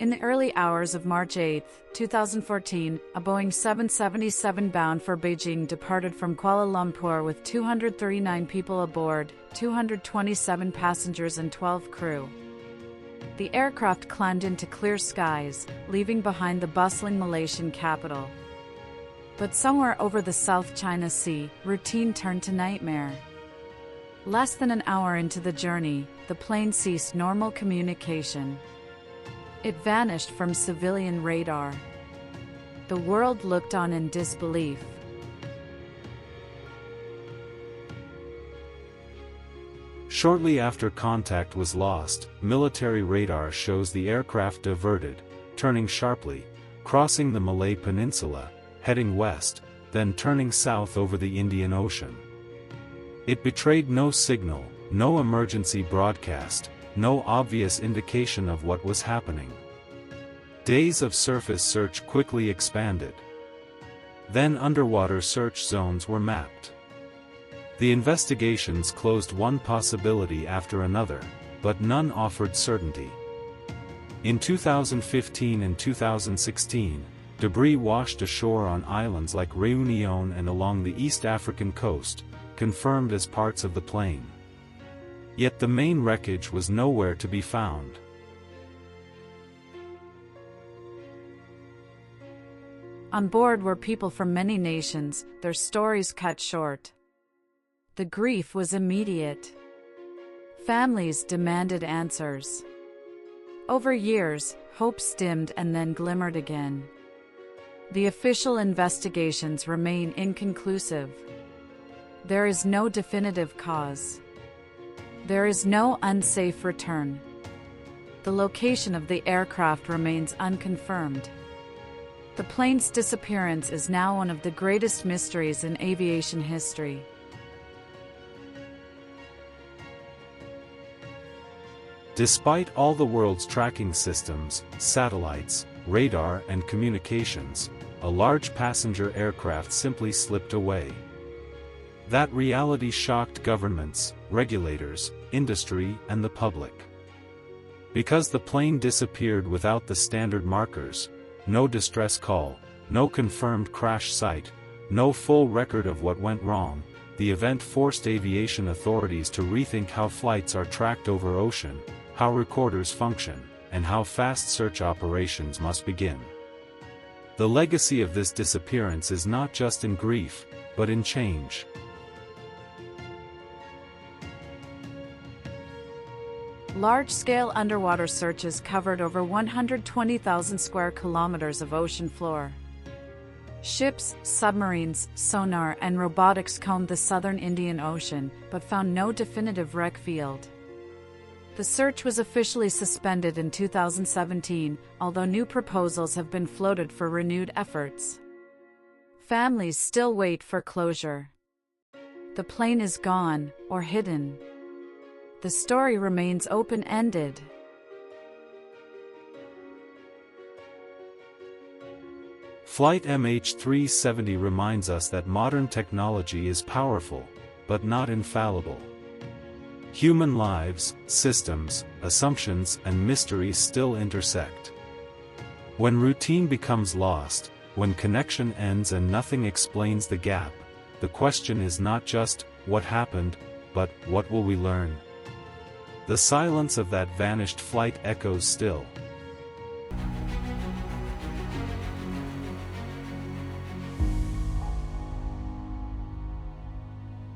In the early hours of March 8, 2014, a Boeing 777 bound for Beijing departed from Kuala Lumpur with 239 people aboard, 227 passengers and 12 crew. The aircraft climbed into clear skies, leaving behind the bustling Malaysian capital. But somewhere over the South China Sea, routine turned to nightmare. Less than an hour into the journey, the plane ceased normal communication. It vanished from civilian radar. The world looked on in disbelief. Shortly after contact was lost, military radar shows the aircraft diverted, turning sharply, crossing the Malay Peninsula, heading west, then turning south over the Indian Ocean. It betrayed no signal, no emergency broadcast, no obvious indication of what was happening. Days of surface search quickly expanded. Then underwater search zones were mapped. The investigations closed one possibility after another, but none offered certainty. In 2015 and 2016, debris washed ashore on islands like Réunion and along the East African coast, confirmed as parts of the plane. Yet the main wreckage was nowhere to be found. On board were people from many nations, their stories cut short. The grief was immediate. Families demanded answers. Over years, hopes dimmed and then glimmered again. The official investigations remain inconclusive. There is no definitive cause. There is no unsafe return. The location of the aircraft remains unconfirmed. The plane's disappearance is now one of the greatest mysteries in aviation history. Despite all the world's tracking systems, satellites, radar and communications, a large passenger aircraft simply slipped away. That reality shocked governments, regulators, industry and the public. Because the plane disappeared without the standard markers, no distress call, no confirmed crash site, no full record of what went wrong, the event forced aviation authorities to rethink how flights are tracked over ocean, how recorders function, and how fast search operations must begin. The legacy of this disappearance is not just in grief, but in change. Large-scale underwater searches covered over 120,000 square kilometers of ocean floor. Ships, submarines, sonar and robotics combed the southern Indian Ocean, but found no definitive wreck field. The search was officially suspended in 2017, although new proposals have been floated for renewed efforts. Families still wait for closure. The plane is gone, or hidden. The story remains open-ended. Flight MH370 reminds us that modern technology is powerful, but not infallible. Human lives, systems, assumptions and mysteries still intersect. When routine becomes lost, when connection ends and nothing explains the gap, the question is not just, what happened, but, what will we learn? The silence of that vanished flight echoes still.